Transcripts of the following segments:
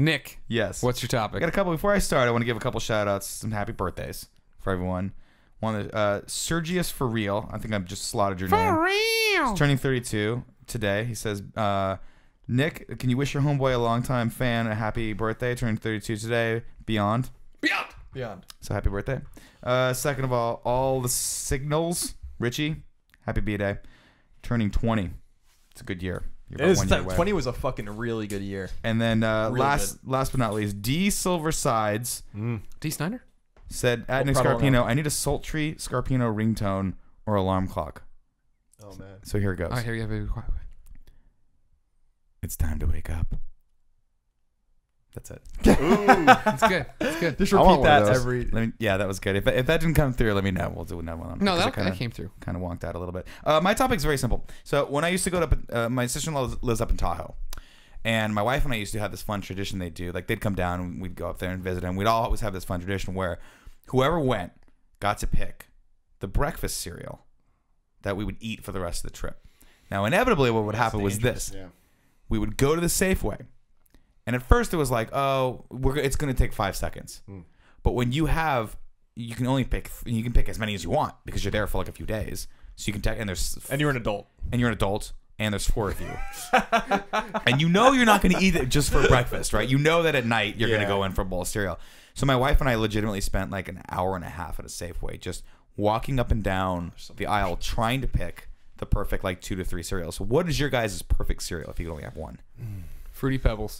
Nick. Yes. What's your topic? I got a couple. Before I start, I want to give a couple shout outs, some happy birthdays for everyone. Sergius for real. I think I've just slaughtered your name. For real. He's turning 32 today. He says, Nick, can you wish your homeboy a longtime fan a happy birthday? Turning 32 today. Beyond. So happy birthday. Second of all the signals. Richie, happy B-Day. Turning 20. It's a good year. It is. 20 was a fucking really good year. And then last but not least, D Silversides. D Snyder said at Nick Scarpino, I need a sultry Scarpino ringtone or alarm clock. Oh man. So here it goes. All right, here you go. It's time to wake up. That's it. Ooh, That's good. That's good. just repeat that every. Yeah, that was good. If that didn't come through, let me know. We'll do another one. No, that came through. Kind of wonked out a little bit. My topic's very simple. So when I used to go to, my sister-in-law lives up in Tahoe, and my wife and I used to have this fun tradition they do. Like they'd come down and we'd go up there and visit, and we'd always have this fun tradition where whoever went got to pick the breakfast cereal that we would eat for the rest of the trip. Now, inevitably, what would happen was this: we would go to the Safeway. And at first it was like, oh, it's going to take 5 seconds. But when you can only pick as many as you want because you're there for like a few days. So you can and you're an adult. And there's 4 of you. And you're not going to eat it just for breakfast, right? You know that at night you're going to go in for a bowl of cereal. So my wife and I legitimately spent like an hour and a half at a Safeway just walking up and down the aisle trying to pick the perfect like 2 to 3 cereals. So what is your guys' perfect cereal if you could only have one? Fruity Pebbles.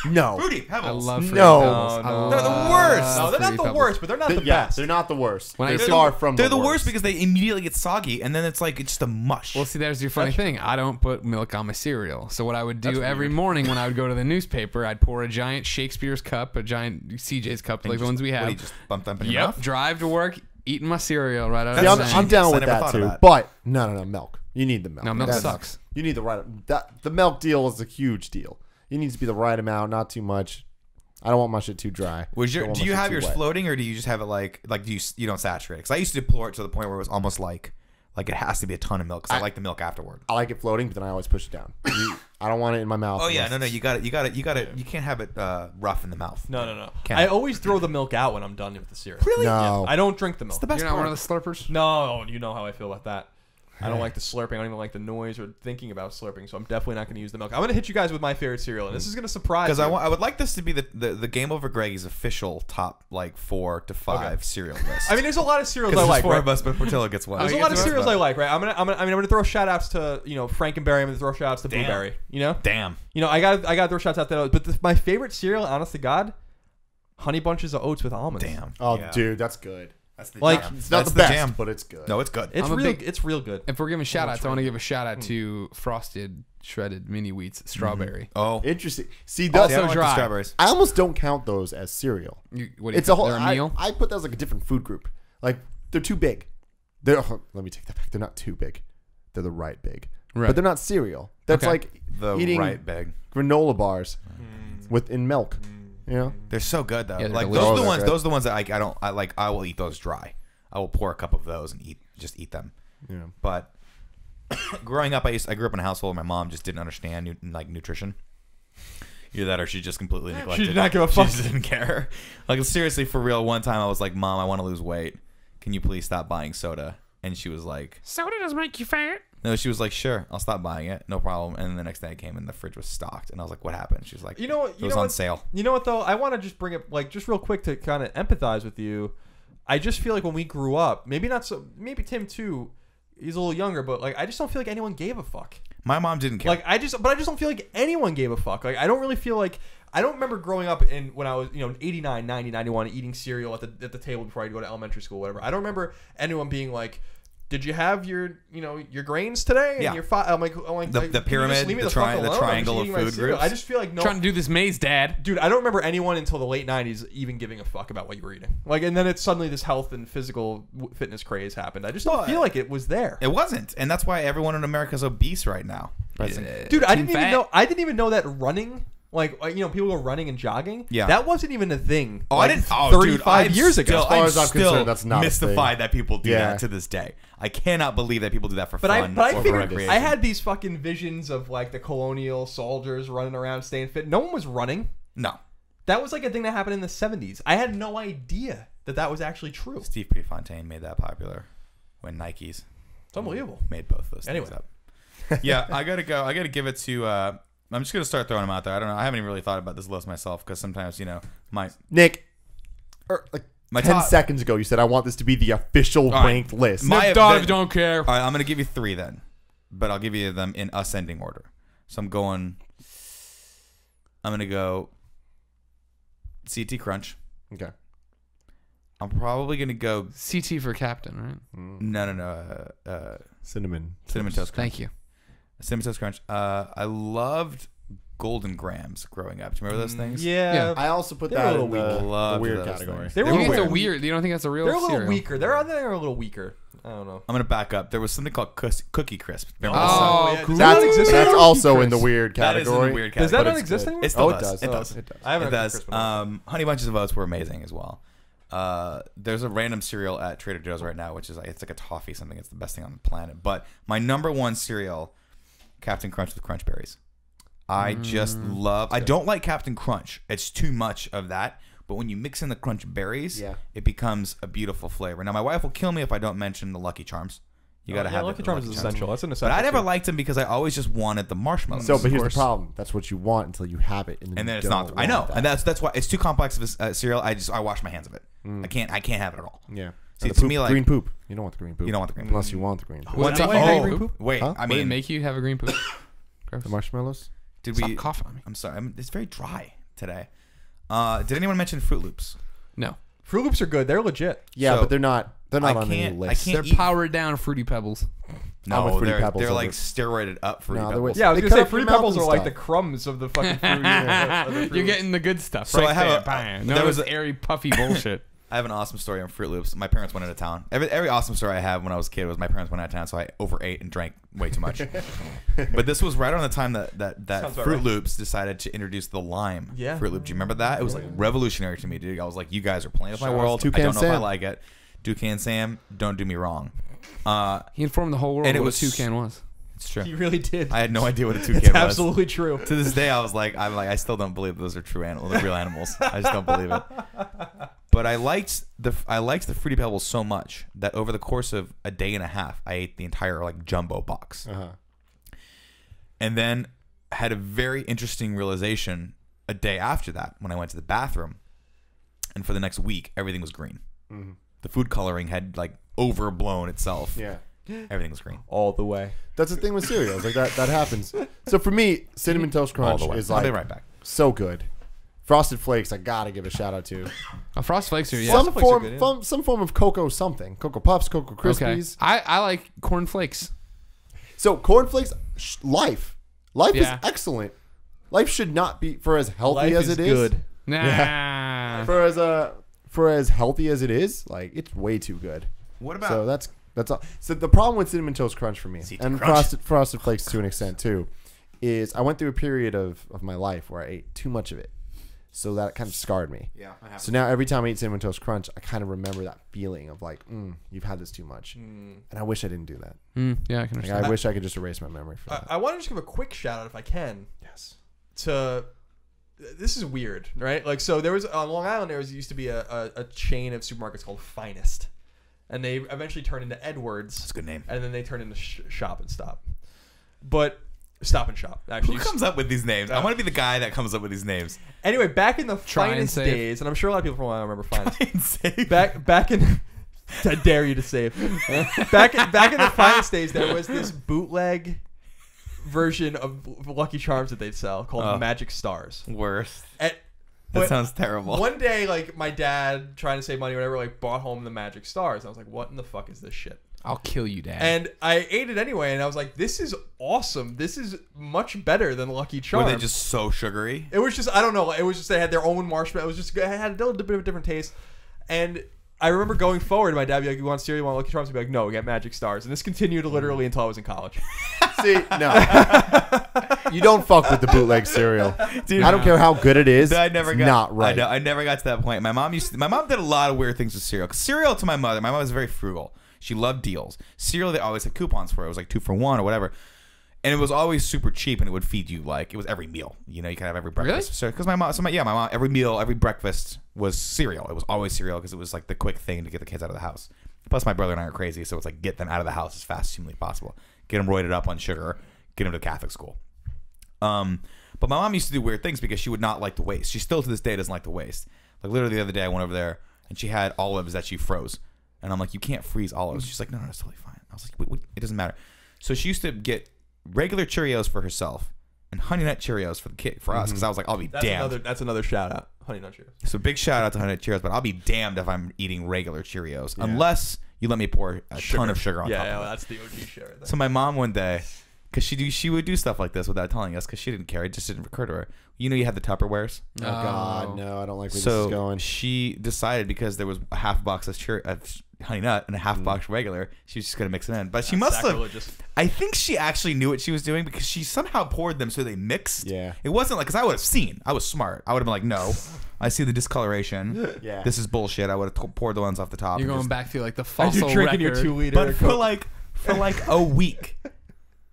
No. Fruity Pebbles. I love Fruity Pebbles. No. They're the worst. No, they're not the worst, but they're not the best. They're not the worst. When they're far from They're the worst because they immediately get soggy, and then it's just a mush. Well, see, there's your funny thing. I don't put milk on my cereal. So what I would do every morning when I would go to the newspaper, I'd pour a giant Shakespeare's cup, a giant CJ's cup, like the ones we have. You just bump them in your mouth? Drive to work, eating my cereal right out of the I'm down with that too. But no, milk. You need the milk. No, milk sucks. You need the right. The milk deal is a huge deal. It needs to be the right amount, not too much. I don't want my shit too dry. Do you have yours floating, or do you just have it like you don't saturate? Because I used to pour it to the point where it was almost like it has to be a ton of milk because I like the milk afterward. I like it floating, but then I always push it down. I don't want it in my mouth. Oh yeah, no, you got it. You can't have it rough in the mouth. No. I always throw the milk out when I'm done with the cereal. Really? No. Yeah, I don't drink the milk. It's the best You're not part. one of the slurpers? No, you know how I feel about that. I don't like the slurping. I don't even like the noise or thinking about slurping, so I'm definitely not going to use the milk. I'm going to hit you guys with my favorite cereal, and this is going to surprise you. Because I would like this to be the Gameovergreggy's official top 4 to 5 cereal list. I mean, there's a lot of cereals I there's like. 4 of us, but Portillo gets one. There's a lot of cereals I like, right? I'm gonna throw shout outs to Frankenberry. I'm gonna throw shout outs to Blueberry. Damn. I got to throw shout outs out there. But my favorite cereal, honest to God, Honey Bunches of Oats with almonds. Damn. Oh, dude, that's good. That's the jam. It's not the best, but it's good. No, it's good. It's real good. If we're giving shout outs, I want to give a shout out to Frosted Shredded Mini Wheats Strawberry. Oh, interesting. See, Also dry. Strawberries. I almost don't count those as cereal. It's a whole meal. I put those like a different food group. Like they're too big. Let me take that back. They're not too big. They're the right big. Right. But they're not cereal. That's like eating right big granola bars in milk. They're so good though. Yeah, like delicious. those are the ones. Those are the ones that I like. I will eat those dry. I will pour a cup of those and eat them. Yeah. But growing up, I grew up in a household where my mom just didn't understand nutrition. Either that or she just completely neglected. She did not give a fuck. She just didn't care. Like seriously, for real. One time I was like, "Mom, I want to lose weight. Can you please stop buying soda?" And she was like, "Soda doesn't make you fat." No, she was like, "Sure, I'll stop buying it, no problem." And then the next day I came and the fridge was stocked, and I was like, "What happened?" She was like, it was on sale. You know what though? I want to just bring it just real quick to kind of empathize with you. I just feel like when we grew up, maybe maybe Tim too. He's a little younger, but I just don't feel like anyone gave a fuck. My mom didn't care. I just don't feel like anyone gave a fuck. I don't really feel like. I don't remember growing up when I was 89, 90, 91 eating cereal at the table before I'd go to elementary school, whatever. I don't remember anyone being like, "Did you have your grains today?" And I'm like the pyramid, the triangle of food groups. I just feel like trying to do this maze, Dad. Dude, I don't remember anyone until the late 90s even giving a fuck about what you were eating. And then it's suddenly this health and physical fitness craze happened. I just don't feel like it was there. It wasn't, and that's why everyone in America is obese right now. Dude, I didn't even know that running. People go running and jogging. Yeah, that wasn't even a thing. Oh, I didn't. 35 years ago. As far as I'm concerned, that's not mystified that people do that to this day. I cannot believe that people do that for fun. But I figured I had these fucking visions of the colonial soldiers running around staying fit. No one was running. No. That was like a thing that happened in the 70s. I had no idea that was actually true. Steve Prefontaine made that popular when Nike's. It's unbelievable. Made both those things up. Yeah, I gotta go. I gotta give it to. I'm just gonna start throwing them out there. I don't know. I haven't even really thought about this list myself because sometimes my Nick, my 10 seconds ago you said I want this to be the official ranked list. My dog don't care. All right, I'm gonna give you 3 then, but I'll give you them in ascending order. So I'm gonna go CT Crunch. Okay. I'm probably gonna go CT for captain, right? No. Cinnamon Toast Crunch. Thank you. Cinnamon Toast Crunch. I loved Golden Grams growing up. Do you remember those things? Yeah. I also put They're that a in little the weird those category. things. They were You think weird. it's a weird? You don't think that's a real They're a little cereal? weaker. They're a little weaker. I don't know. I'm gonna back up. There was something called Cookie Crisp. Remember Oh, yeah. cool. Does that not exist That's anymore? also in the weird that is in category. the weird Does category. that but not exist anymore? It still it does. does. It does. It does. I haven't It had does. Crisp in a while. Honey Bunches of Oats were amazing as well. There's a random cereal at Trader Joe's right now, which is it's like a toffee something. It's the best thing on the planet. But my number 1 cereal, Captain Crunch with Crunch Berries. I just love. I don't like Captain Crunch. It's too much of that. But when you mix in the Crunch Berries, it becomes a beautiful flavor. Now my wife will kill me if I don't mention the Lucky Charms. You gotta have Lucky the Charms is essential. That's an essential. But I never too. liked them because I always just wanted the marshmallows. So, but here's the problem. That's what you want until you have it, and and then you it's not. don't I know, want that. and that's why it's too complex of a cereal. I wash my hands of it. I can't have it at all. Yeah. See, And to the me, like green poop. You don't want the green poop. You don't want the green poop. Unless you want the green poop. Would it One make you time- have oh, green poop? Wait, Huh? I Would it mean, make you have a green poop? Gross. The marshmallows? did Stop we? coughing on me. I'm sorry. It's very dry today. Did anyone mention Froot Loops? No. Froot Loops are good. They're legit. Yeah, So, but they're not on any can't- I list. can't They're eat- powered down Fruity Pebbles. I'm with No, Fruity they're Pebbles like over- steroided up Fruity No, they're Pebbles. with- Yeah, I was They gonna say cut up your Fruity mouth Pebbles and are like the stuff. crumbs of the fucking fruit. of the Fruit You're Loops. getting the good stuff. So right I have there. a- Bang. there No, was it's airy, puffy bullshit. I have an awesome story on Froot Loops. My parents went into town. Every awesome story I have when I was a kid was my parents went out of town, so I overate and drank way too much. But this was right around the time that Sounds about Froot right. Loops decided to introduce the lime Froot Loop. Do you remember that? It was like revolutionary to me, dude. I was like, you guys are playing with my Shout out world. to I Toucan don't know if I Sam. like it. Toucan Sam, don't do me wrong. He informed the whole world And it what was- a toucan was. It's true. You really did. I had no idea what a toucan It's was. absolutely true. To this day, I still don't believe those are true animals, they're real animals. I just don't believe it. But I liked the Fruity Pebbles so much that over the course of a day and a half, I ate the entire like jumbo box, and then had a very interesting realization a day after that when I went to the bathroom, and for the next week, everything was green. The food coloring had like overblown itself. Yeah. Everything was green. All the way. That's the thing with cereals. Like that happens. So for me, Cinnamon Toast All Crunch the way. is I'll like be right back. so good. Frosted Flakes, I gotta give a shout out to. Frost Flakes are Some Flakes are form, good, yeah. some form of Cocoa something. Cocoa Puffs, Cocoa Okay. Krispies. I like Corn Flakes. So Corn Flakes, life is Yeah. excellent. Life should not be for as healthy Life as is it is. good. Nah. For as healthy as it is, like it's way too good. What about So that's all. So the problem with Cinnamon Toast Crunch for me, CT and Crunch. Frosted Flakes to an extent too, is I went through a period of my life where I ate too much of it. So that kind of scarred me. Yeah, I have. So now every time I eat Cinnamon Toast Crunch, I kind of remember that feeling of like, you've had this too much. And I wish I didn't do that. Yeah, I can Like, understand. I wish I could just erase my memory for that. I want to just give a quick shout out if I can. Yes. This is weird, right? Like, so there was on Long Island. There used to be a chain of supermarkets called Finest, and they eventually turned into Edwards. That's a good name. And then they turned into Shop and Stop, but Stop and Shop actually. Who comes up with these names? I want to be the guy that comes up with these names. Anyway, back in the Try and Finest save. days, and I'm sure a lot of people from Long Island remember Finest. Insane. back in. I dare you to save. Back in the Finest days, there was this bootleg version of Lucky Charms that they'd sell called Magic Stars. Worst. That That sounds terrible. One day, like my dad, trying to save money or whatever, like bought home the Magic Stars. And I was like, "What in the fuck is this shit?" I'll kill you, Dad. And I ate it anyway, and I was like, "This is awesome. This is much better than Lucky Charms." Were they just so sugary? It was just, I don't know. It was just they had their own marshmallow. It was just, it had a little bit of a different taste. And I remember going forward, my dad would be like, "You want cereal? You want Lucky Charms?" I'd be like, "No, we got Magic Stars." And this continued literally until I was in college. See, no. You don't fuck with the bootleg cereal. Dude, I don't care how good it is. I never it's got. not right. I never got to that point. My mom did a lot of weird things with cereal. 'Cause cereal to my mom was very frugal. She loved deals. Cereal, they always had coupons for it. It was like 2 for $1 or whatever. And it was always super cheap, and it would feed you like it was every meal. You know, you could have every breakfast. Really? So because my mom, every meal, every breakfast was cereal. It was always cereal because it was like the quick thing to get the kids out of the house. Plus, my brother and I are crazy, so it's like get them out of the house as fast as humanly possible. Get them roided up on sugar. Get them to Catholic school. But my mom used to do weird things because she would not like to waste. She still to this day doesn't like to waste. Like literally the other day, I went over there and she had olives that she froze, and I'm like, you can't freeze olives. She's like, no, it's totally fine. I was like, wait, it doesn't matter. So she used to get regular Cheerios for herself and Honey Nut Cheerios for the kid for us because I was like, I'll be damned. That's another shout out, Honey Nut Cheerios. So big shout out to Honey Nut Cheerios, but I'll be damned if I'm eating regular Cheerios unless you let me pour a ton of sugar on top of it. Yeah, that's the OG shit right there. So my mom one day, because she would do stuff like this without telling us because she didn't care. It just didn't occur to her. You know, you had the Tupperwares. Oh God, no! I don't like where this is So going. she decided because there was a half box of Honey Nut and a half box regular, she was just gonna mix it in. But she must have. I think she actually knew what she was doing because she somehow poured them so they mixed. Yeah. It wasn't like because I would have seen. I was smart. I would have been like, no, I see the discoloration. Yeah. This is bullshit. I would have poured the ones off the top. You're and going just- back to like the Are fossil you drinking record. your 2 liter? But for like a week,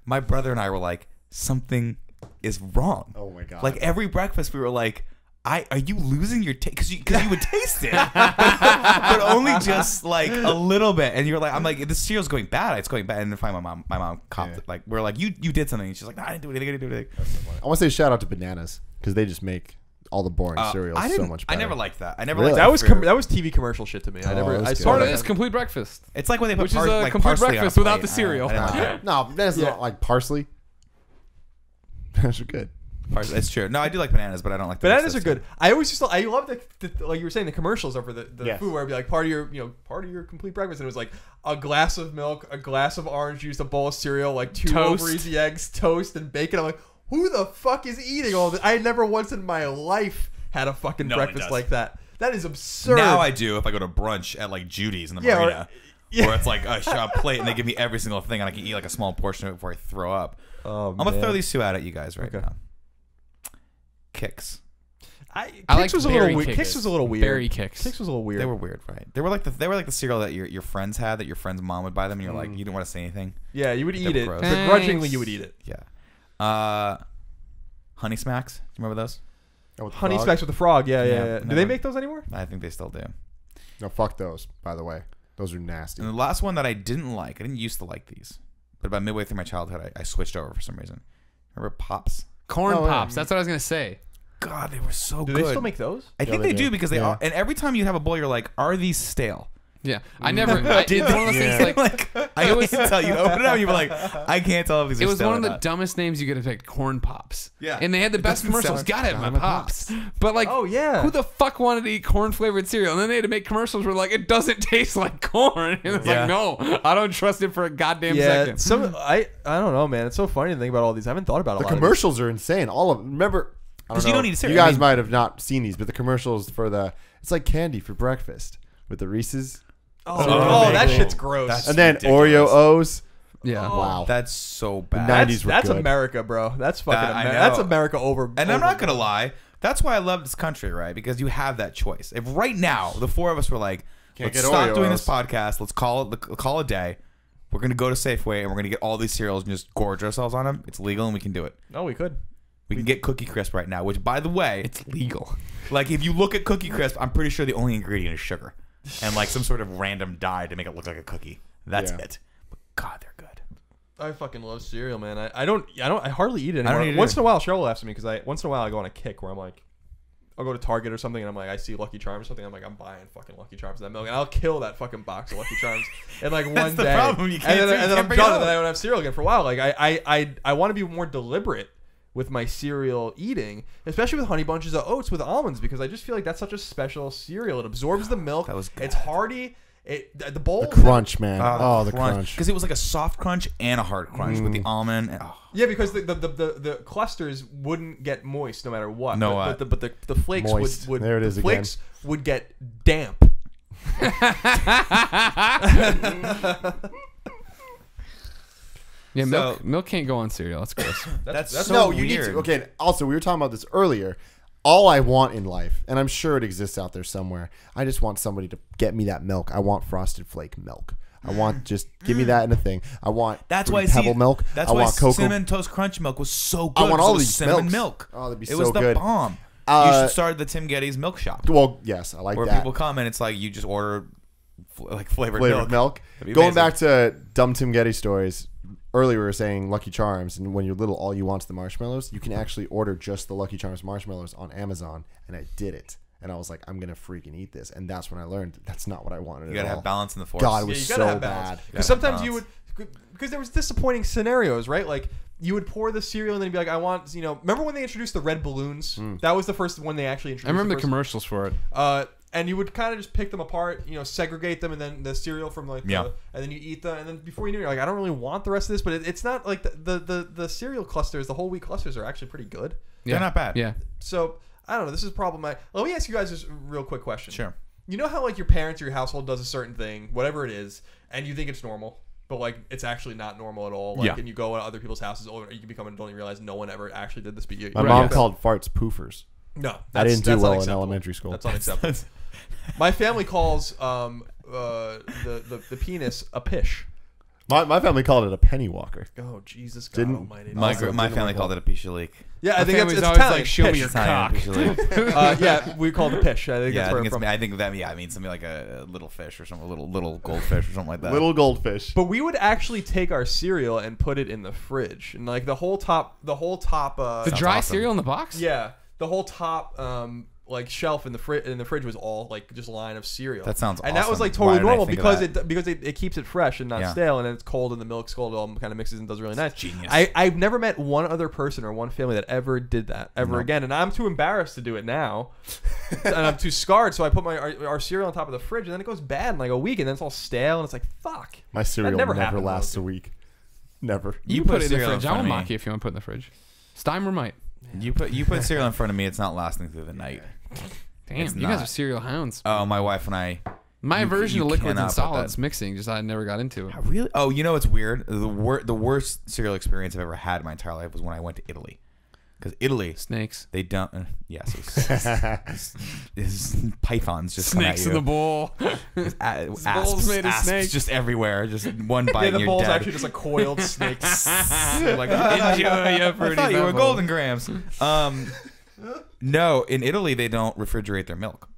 my brother and I were like, something is wrong. Oh my God! Like every breakfast, we were like, are you losing your taste? Because you would taste it, but only just like a little bit. And you're like, I'm like, the cereal's going bad. It's going bad. And then finally, my mom copped it. Like we're like, you did something. And she's like, no, I didn't do anything. I didn't do anything. I want to say shout out to Bananas because they just make all the boring cereals so much better. I never liked that. I never Really? liked that was TV commercial shit to me. I never. that's I good. saw Part of that. this complete breakfast. It's like when they put Which is a like complete parsley on a breakfast without plate. the cereal. I didn't like it. No, bananas not like parsley. Bananas are good. It's true. No, I do like bananas, but I don't like the Bananas are rest of good. I always I love the like you were saying, the commercials over the Yes. food where it'd be like part of your complete breakfast, and it was like a glass of milk, a glass of orange juice, a bowl of cereal, like 2 Toast. over easy eggs, toast, and bacon. I'm like, who the fuck is eating all this? I had never once in my life had a fucking No one breakfast does. like that. That is absurd. Now I do if I go to brunch at like Judy's in the Yeah, or- marina. yeah. Where it's like a plate and they give me every single thing and I can eat like a small portion of it before I throw up. Oh, I'm gonna throw these two out at you guys right Okay. now. Kicks. I Kicks like was a little berry weird. Kicks. Kicks was a little weird. Berry Kicks. Kicks was a little weird. They were weird, right? They were like the cereal that your friends had that your friend's mom would buy them and you're like you didn't want to say anything. Yeah, you would eat were it. gross. Begrudgingly, you would eat it. Yeah. Honey Smacks. Do you remember those? Oh, with the Honey frog? Smacks with the frog. Yeah. Yeah, Do never. they make those anymore? I think they still do. No, fuck those. By the way, those are nasty. And the last one that I didn't like, I didn't used to like these, but about midway through my childhood, I switched over for some reason. Remember Pops? Corn Oh, Pops. yeah. That's what I was gonna say. God, they were so Do good. they still make those? I think they they do. do because they Yeah. are. And every time you have a bowl, you're like, are these stale? Yeah, I never. It's one of those things like I was- can't tell. You open it up, you're like, I can't tell if these are it was stale one of or the not. dumbest names you could have picked. Corn Pops. Yeah. and they had the It best doesn't commercials. sound- Got it, my Diamond pops. But like, Oh, yeah. who the fuck wanted to eat corn flavored cereal? And then they had to make commercials where like it doesn't taste like corn. And it's Yeah. like, no, I don't trust it for a goddamn Yeah. second. I don't know, man. It's so funny to think about all these. I haven't thought about a The lot commercials are insane. All of them. Remember, I 'Cause you don't need cereal. You I guys mean- might have not seen these, but the commercials for it's like candy for breakfast with the Reese's. Of So these. Oh, that big. shit's gross. That's And then ridiculous. Oreo O's. Yeah. Wow. That's so bad. The 90s were That's good. America, bro. That's fucking. I know. That's America over. And I'm not gonna lie, that's why I love this country, right? Because you have that choice. If right now the four of us were like, Can't let's get stop Oreo doing O's. this podcast, let's call a day. We're gonna go to Safeway and we're gonna get all these cereals and just gorge ourselves on them. It's legal and we can do it. No, we could. We can get Cookie Crisp right now, which by the way, It's legal. like if you look at Cookie Crisp, I'm pretty sure the only ingredient is sugar and like some sort of random dye to make it look like a cookie. That's Yeah. it. But God, they're good. I fucking love cereal, man. I hardly eat it I anymore. don't eat it Once either. in a while, Cheryl laughs at me because once in a while I go on a kick where I'm like, I'll go to Target or something and I'm like, I see Lucky Charms or something. I'm like, I'm buying fucking Lucky Charms and that milk, and I'll kill that fucking box of Lucky Charms in like one the day. problem. You can't and do it. You then can't I'm bring it done, up. and then I don't have cereal again for a while. Like I want to be more deliberate with my cereal eating, especially with Honey Bunches of Oats with almonds, because I just feel like that's such a special cereal. It absorbs the milk. That was good. It's hearty. The bowl. The crunch, man. Oh, the crunch. Because it was like a soft crunch and a hard crunch with the almond. And, Yeah, because the clusters wouldn't get moist no matter what. No, but the flakes Moist. would There it is the again. flakes would get damp. Yeah, So- milk can't go on cereal. That's gross. That's that's so No, weird. you need to. Okay, also, we were talking about this earlier. All I want in life, and I'm sure it exists out there somewhere, I just want somebody to get me that milk. I want Frosted Flake milk. I want just give me that in a thing. I want That's why Pebble milk. That's I why want cocoa. Cinnamon Toast Crunch milk was so good. I want all these cinnamon milks. milk. Oh, that'd be it so was the good. bomb. You should start the Tim Gettys milk shop. Well, yes, I like where that. people come and it's like you just order like flavored milk. Going back to dumb Tim Gettys stories. Earlier we were saying Lucky Charms, and when you're little, all you want is the marshmallows. You can actually order just the Lucky Charms marshmallows on Amazon, and I did it. And I was like, I'm gonna freaking eat this, and that's when I learned that's not what I wanted. You gotta have balance in the force. God, it was so bad. Because sometimes you would, because there was disappointing scenarios, right? Like you would pour the cereal and then you'd be like, I want, remember when they introduced the red balloons? That was the first one they actually introduced. I remember the commercials for it. And you would kind of just pick them apart, segregate them, and then the cereal from and then you eat them, and then before you knew it, you're like, I don't really want the rest of this, but it's not like the cereal clusters, the whole wheat clusters are actually pretty good. They're not bad. Yeah. So I don't know. This is problematic. Let me ask you guys this real quick question. Sure. You know how like your parents or your household does a certain thing, whatever it is, and you think it's normal, but like it's actually not normal at all. Like, and you go to other people's houses, you can become an adult and realize no one ever actually did this. But my mom called farts poofers. No, I didn't do well in elementary school. That's unacceptable. My family calls the penis a pish. My family called it a penny walker. Oh Jesus God Almighty! My family called it a pishalik. Yeah, I think it's always Italian. like, show me your Italian cock. Yeah, we call it a pish. I think that's where it's from. I think that it means something like a little fish or something, a little goldfish or something like that. Little goldfish. But we would actually take our cereal and put it in the fridge, and like the whole top. The dry cereal in the box. Yeah, the whole top. Like shelf in the fridge was all like just a line of cereal. That sounds and awesome. that was like totally normal because it it keeps it fresh and not stale, and then it's cold and the milk's cold. It all kind of mixes and does really nice. Genius. I've never met one other person or one family that ever did that again, and I'm too embarrassed to do it now, and I'm too scarred. So I put our cereal on top of the fridge, and then it goes bad in like a week, and then it's all stale, and it's like fuck. My cereal never lasts a week. Never. You put it in the fridge. I won't mock you if you want to put it in the fridge. Steimer might. You put cereal in front of me. It's not lasting through the night. Damn, you guys are cereal hounds. Oh, my wife and I. My version of liquids and solids mixing, just I never got into it. Really? Oh, it's weird. The worst cereal experience I've ever had in my entire life was when I went to Italy. Because Italy, snakes. They don't. Yes, it's pythons just snakes in the bowl. Asps made of snakes just everywhere. Just one bite. The and you're bowl's dead. actually just a coiled snake. Like enjoy your fruity. I thought you were Golden Grams. No, in Italy they don't refrigerate their milk,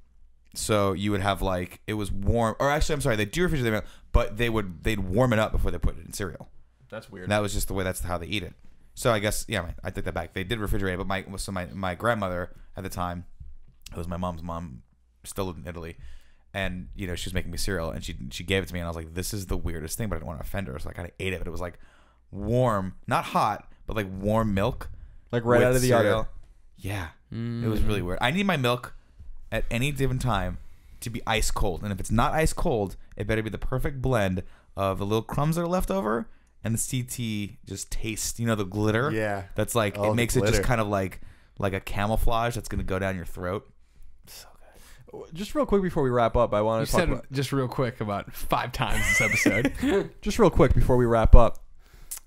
so you would have like it was warm. Or actually, I'm sorry, they do refrigerate their milk, but they'd warm it up before they put it in cereal. That's weird. And that was just the way. That's how they eat it. So I guess I take that back. They did refrigerate it, but my grandmother at the time, it was my mom's mom, still lived in Italy, and she was making me cereal, and she gave it to me, and I was like, this is the weirdest thing, but I didn't want to offend her, so I kind of ate it, but it was like warm, not hot, but like warm milk, like right out of the udder. Yeah, it was really weird. I need my milk at any given time to be ice cold, and if it's not ice cold, it better be the perfect blend of the little crumbs that are left over and the CT just taste, the glitter. Yeah, that's like it makes it just kind of like a camouflage that's gonna go down your throat. So good. Just real quick before we wrap up, I want to talk about just real quick about 5 times this episode. Just real quick before we wrap up.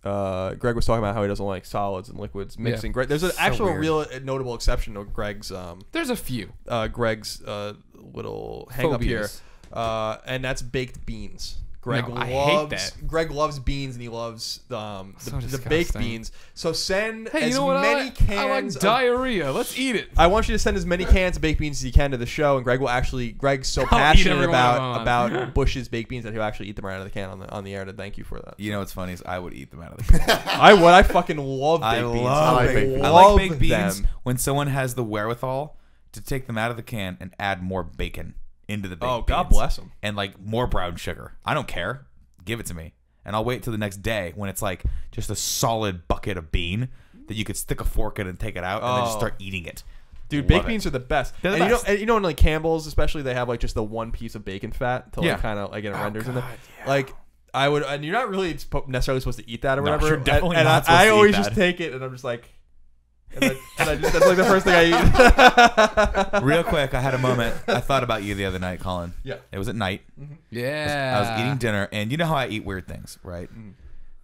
Greg was talking about how he doesn't like solids and liquids mixing. Greg, there's an actual real notable exception to Greg's. There's a few. Greg's little hang up here, and that's baked beans. I hate that. Greg loves beans and he loves the baked beans. So send as many cans. I like diarrhea. Let's eat it. I want you to send as many cans of baked beans as you can to the show, and Greg's so passionate about Bush's baked beans that he'll actually eat them right out of the can on the air. To thank you for that. What's funny is I would eat them out of the can. I fucking love baked beans. I like baked beans when someone has the wherewithal to take them out of the can and add more bacon into the baked beans. God bless them. And like more brown sugar. I don't care. Give it to me. And I'll wait till the next day when it's like just a solid bucket of bean that you could stick a fork in and take it out and then just start eating it. Dude, baked beans are the best. They're the best. In like Campbell's especially, they have like just the one piece of bacon fat to like kind of like it renders in there. Yeah. Like I would, and you're not really necessarily supposed to eat that or whatever. You're definitely not supposed I to always eat just that. take it and I'm just like that's like the first thing I eat. Real quick, I had a moment. I thought about you the other night, Colin. Yeah. It was at night. Mm-hmm. Yeah. I was eating dinner, and you know how I eat weird things, right? Mm.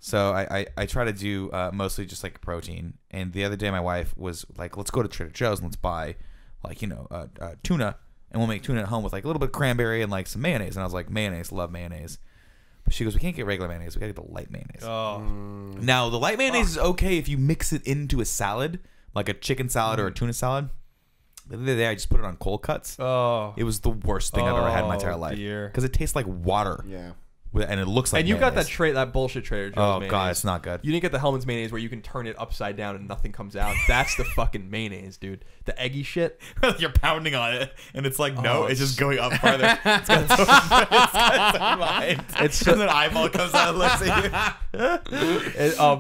So I try to do mostly just like protein. And the other day, my wife was like, let's go to Trader Joe's and let's buy like, tuna. And we'll make tuna at home with like a little bit of cranberry and like some mayonnaise. And I was like, mayonnaise, love mayonnaise. But she goes, we can't get regular mayonnaise. We got to get the light mayonnaise. Oh. Now, the light mayonnaise is okay if you mix it into a salad, like a chicken salad or a tuna salad. The other day, I just put it on cold cuts. Oh. It was the worst thing I've ever had in my entire life. Because it tastes like water. Yeah. And it looks like And you mayonnaise. got that bullshit Trader Joe's mayonnaise. God, it's not good. You didn't get the Hellman's mayonnaise where you can turn it upside down and nothing comes out. That's the fucking mayonnaise, dude. The eggy shit. You're pounding on it, and it's like, no, it's just going up farther. It's got some mind. And an eyeball comes out and looks at you.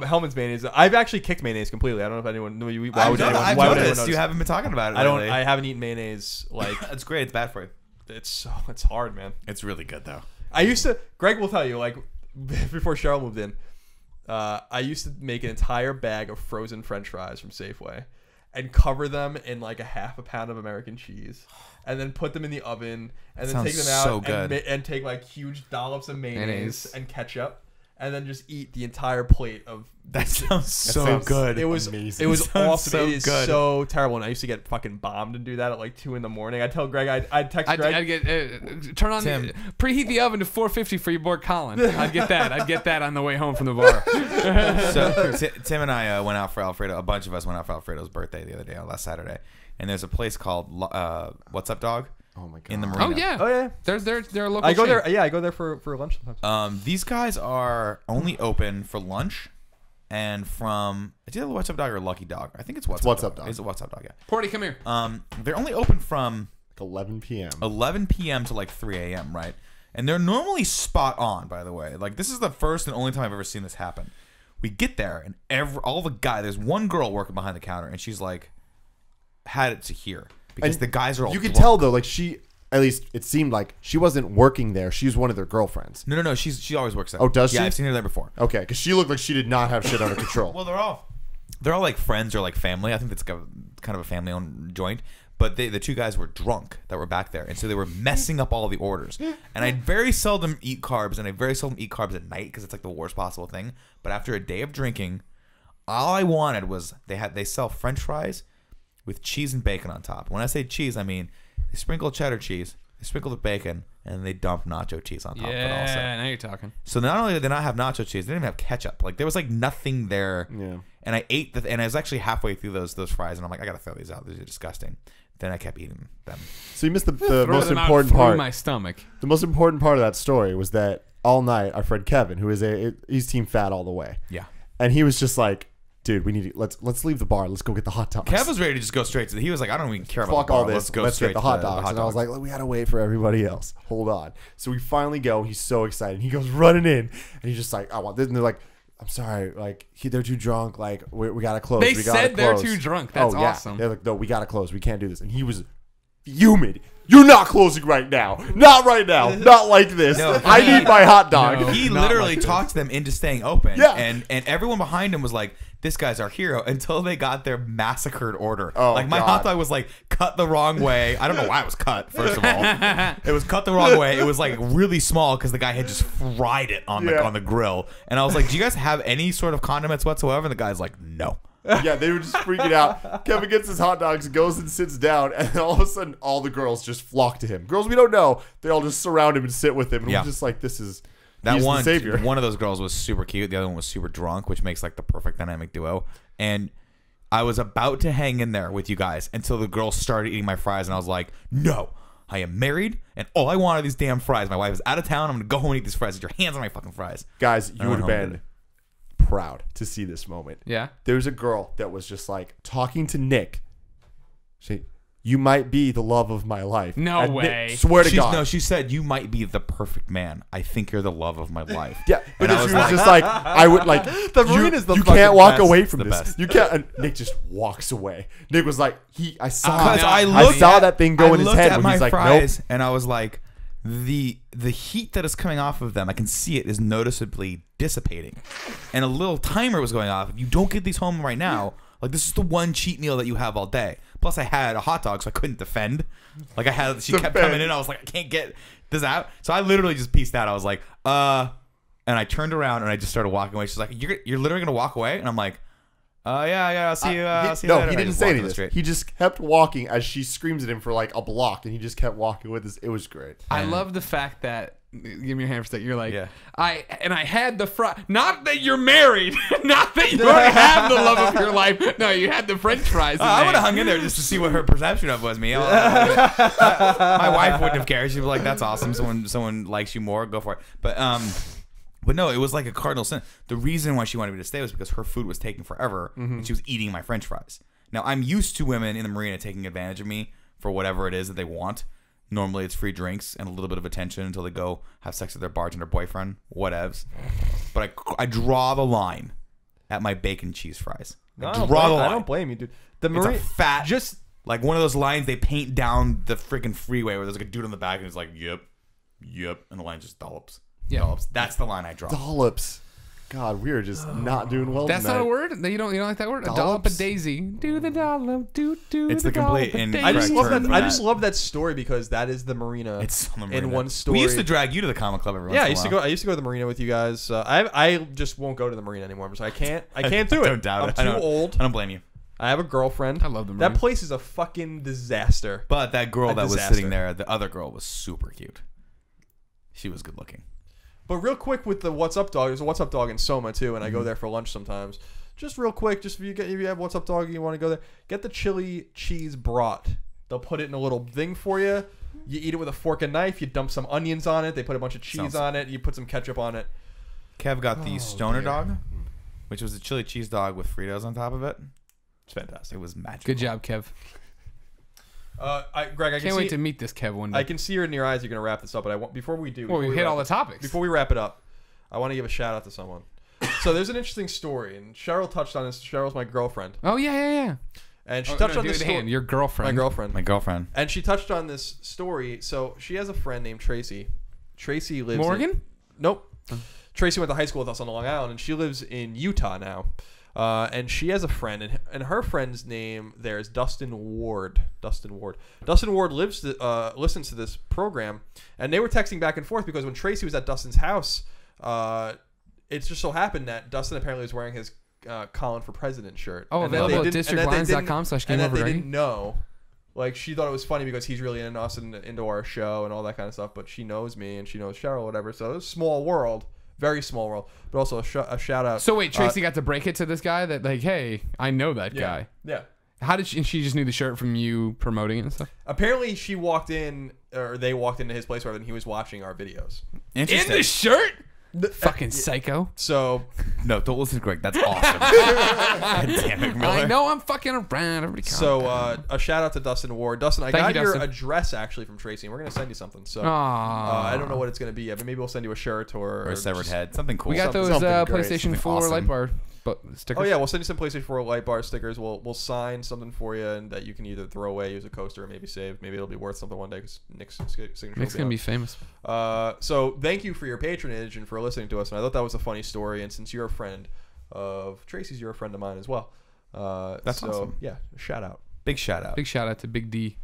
Hellman's mayonnaise. I've actually kicked mayonnaise completely. I don't know if anyone knew. I've noticed. You haven't been talking about it. I haven't eaten mayonnaise. Like That's great. It's bad for you. It's hard, man. It's really good though. I used to. Greg will tell you, like before Cheryl moved in, I used to make an entire bag of frozen French fries from Safeway, and cover them in like a half a pound of American cheese, and then put them in the oven, and then take them out so good. and take like huge dollops of mayonnaise and ketchup, and then just eat the entire plate of. That sounds so good. It was amazing. It was awesome. So it is good. so terrible. And I used to get fucking bombed and do that at like 2 a.m. I'd tell Greg. I'd text Greg. I'd get turn on Tim. preheat the oven to 450 for your boy Colin. I'd get that on the way home from the bar. So Tim and I went out for Alfredo. A bunch of us went out for Alfredo's birthday the other day, last Saturday. And there's a place called What's Up Dog. Oh my god. In the marina. Oh yeah. Oh yeah. They're a local. I go chain. there. Yeah, I go there for lunch sometimes. These guys are only open for lunch, and from it's either What's Up Dog or Lucky Dog. I think it's What's Up Dog. It's a What's Up Dog. Yeah. Porty, come here. They're only open from Like 11 p.m. 11 p.m. to like 3 a.m. Right, and they're normally spot on. By the way, like this is the first and only time I've ever seen this happen. We get there and all the guys. There's one girl working behind the counter, and she's like, had it to here because And the guys are all. You could drunk. tell though, like she, at least it seemed like she wasn't working there. She was one of their girlfriends. No. She always works there. Oh, does she? Yeah, I've seen her there before. Okay, because she looked like she did not have shit under control. Well, they're all like friends or like family. I think that's kind of a family-owned joint. But the two guys were drunk that were back there, and so they were messing up all the orders. And I very seldom eat carbs, and I very seldom eat carbs at night because it's like the worst possible thing. But after a day of drinking, all I wanted was they sell French fries with cheese and bacon on top. When I say cheese, I mean they sprinkle cheddar cheese, they sprinkle the bacon, and they dump nacho cheese on top of it also. Yeah, now you're talking. So not only did they not have nacho cheese, they didn't even have ketchup. Like there was like nothing there. Yeah. And I ate and I was actually halfway through those fries, and I'm like, I gotta throw these out. These are disgusting. Then I kept eating them. So you missed the Throw most them out important through part. my stomach. The most important part of that story was that all night our friend Kevin, who is he's team fat all the way, Yeah. and he was just like, dude, we need to, let's leave the bar. Let's go get the hot dogs. Kev was ready to just go straight to he was like, I don't even care about Fuck the bar. all this. Let's go Let's straight get the to hot dogs. And I was like, we gotta wait for everybody else. Hold on. So we finally go. He's so excited. He goes running in, and he's just like, I want this. And they're like, I'm sorry, like they're too drunk. Like we gotta close. They we gotta said they're close. too drunk. That's awesome. They're like, no, we gotta close. We can't do this. And he was fuming. You're not closing right now. Not right now. Not like this. No. I need my hot dog. No. he not literally like talked them into staying open. Yeah. And everyone behind him was like, this guy's our hero until they got their massacred order. Oh, like my God. hot dog was like cut the wrong way. I don't know why it was cut, first of all. It was cut the wrong way. It was like really small because the guy had just fried it on the grill. And I was like, do you guys have any sort of condiments whatsoever? And the guy's like, no. Yeah, they were just freaking out. Kevin gets his hot dogs, goes and sits down, and then all of a sudden, all the girls just flock to him. Girls we don't know, they all just surround him and sit with him. And Yeah. we're just like, this is That he's one, the savior. one of those girls was super cute. The other one was super drunk, which makes like the perfect dynamic duo. And I was about to hang in there with you guys until the girl started eating my fries, and I was like, no. I am married, and all I want are these damn fries. My wife is out of town. I'm going to go home and eat these fries. Get your hands on my fucking fries. Guys, I you would went have home been proud to see this moment. Yeah. There's a girl that was just like talking to Nick. She, you might be the love of my life. No And way. Nick, swear to God. No, she said, you might be the perfect man. I think you're the love of my life. Yeah, but And I she was was like- just like, I would like, The marina's the you fucking can't walk best. away from The this. best. You can't. And Nick just walks away. Nick was like, I saw, Because Because I I looked looked that thing go in his head at when my he's like, fries, and I was like, the heat that is coming off of them, I can see it is noticeably dissipating, and a little timer was going off. If you don't get these home right now, like this is the one cheat meal that you have all day. Plus, I had a hot dog, so I couldn't defend. Like she kept coming in. I was like, I can't get this out. So I literally just pieced out. I was like, and I turned around and I just started walking away. She's like, you're literally gonna walk away? And I'm like, yeah, I'll see you. I'll see you no, later. he And I didn't just say walked any down of the this. street. He just kept walking as she screams at him for like a block, and he just kept walking with us. It was great. I love the fact that give me your hand for a second. You're like, Yeah. I had the not that you're married, not that you already have the love of your life. No, you had the French fries. I would have hung in there just to see what her perception of was me. My wife wouldn't have cared. She'd be like, "That's awesome. Someone likes you more. Go for it." But no, it was like a cardinal sin. The reason why she wanted me to stay was because her food was taking forever, and she was eating my French fries. Now I'm used to women in the marina taking advantage of me for whatever it is that they want. Normally it's free drinks and a little bit of attention until they go have sex with their bartender boyfriend, whatevs. But I draw the line at my bacon cheese fries. No, I I don't blame you, dude. The It's marina a fat, just like one of those lines they paint down the freaking freeway where there's like a dude on the back and he's like, yep, and the line just dollops. Yeah. Dollops. That's the line I draw. Dollops. God, we are just not doing well That's tonight. not a word. You don't like that word? A dollop Dollops? a daisy. Do the dollop. Do. It's the the complete dollop a in- daisy. I just Correct love term that. for I that. just love that story because that is the marina. It's on the marina. in one story. We used to drag you to the comic club every once Yeah, in I a used to while. go. I used to go to the marina with you guys. I just won't go to the marina anymore because I can't do it. Don't doubt it. I'm I too don't- old. I don't blame you. I have a girlfriend. I love the That marina. place is a fucking disaster. But that girl A that was disaster. sitting there, the other girl, was super cute. She was good looking. But real quick with the What's Up Dog, there's a What's Up Dog in Soma too, and I go there for lunch sometimes. Just real quick, just if you have What's Up Dog and you want to go there, get the chili cheese brat. They'll put it in a little thing for you. You eat it with a fork and knife. You dump some onions on it. They put a bunch of cheese Sounds- on it. You put some ketchup on it. Kev got the stoner dear. dog, which was a chili cheese dog with Fritos on top of it. It's fantastic. It was magical. Good job, Kev. Greg, I Can't wait to meet this Kev one day. I can see in your eyes you're gonna wrap this up, but I want before we do. Well, before we hit wrap all the it- topics. Before we wrap it up, I want to give a shout out to someone. So there's an interesting story, and Cheryl touched on this. Cheryl's my girlfriend, Oh yeah. and she Oh, touched no, on do this it story. hand. Your girlfriend. My girlfriend, My girlfriend. and she touched on this story. So she has a friend named Tracy. Tracy lives Morgan. Nope. Tracy went to high school with us on Long Island, and she lives in Utah now. And she has a friend, and her friend's name there is Dustin Ward. Dustin Ward listens to this program, and they were texting back and forth because when Tracy was at Dustin's house, it just so happened that Dustin apparently was wearing his Colin for President shirt. Oh, And that available they at didn't- and that they didn't- districtlines.com/GameOverGreggy. and that they didn't know. Like, she thought it was funny because he's really into us and into our show and all that kind of stuff, but she knows me and she knows Cheryl or whatever, so it's a small world. Very small world, but also a shout out. So wait, Tracy got to break it to this guy that like, hey, I know that guy. Yeah. How did she just knew the shirt from you promoting it and stuff? Apparently, she walked in, or they walked into his place, and he was watching our videos. In Interesting. the shirt? Fucking psycho. So, No, don't listen to Greg. That's awesome. God damn it, Miller. I know I'm fucking around. Everybody a shout out to Dustin Ward. Dustin, I Thank got you, your Dustin. address actually from Tracy, and we're gonna send you something. So, Aw. I don't know what it's gonna be yet, but maybe we'll send you a shirt or Or severed just- head. Something cool. We got those Something great, PlayStation something 4 awesome. light bar stickers. Oh yeah, we'll send you some PlayStation 4 light bar stickers. We'll sign something for you, and that you can either throw away, use a coaster, or maybe save. Maybe it'll be worth something one day because Nick's signature. Nick's will gonna be on. famous. So thank you for your patronage and for listening to us. And I thought that was a funny story. And since you're a friend of Tracy's, you're a friend of mine as well. That's awesome. Yeah, shout out. Big shout out. Big shout out to Big D.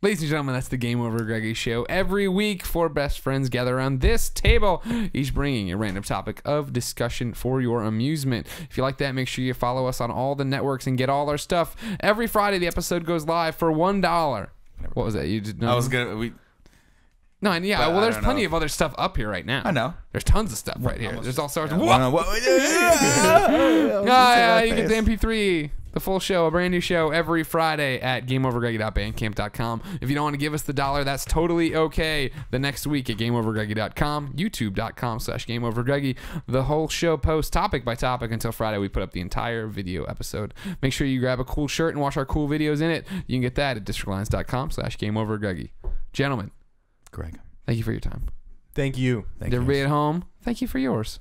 Ladies and gentlemen, that's the Game Over Greggy show. Every week, four best friends gather around this table, each bringing a random topic of discussion for your amusement. If you like that, make sure you follow us on all the networks and get all our stuff. Every Friday, the episode goes live for $1. What was that? You did I was gonna. No, and yeah. But Well, I there's don't plenty know. of other stuff up here right now. I know. There's tons of stuff right here. There's all sorts of. Well, Whoa! yeah, You get the MP3, the full show, a brand new show every Friday at GameOverGreggy.bandcamp.com. If you don't want to give us the $1, that's totally okay. The next week at GameOverGreggy.com, YouTube.com/GameOverGreggy. The whole show posts topic by topic until Friday. We put up the entire video episode. Make sure you grab a cool shirt and watch our cool videos in it. You can get that at districtlines.com/GameOverGreggy. Gentlemen, Greg. thank you for your time. Thank you. Thank you. Everybody at home, thank you for yours.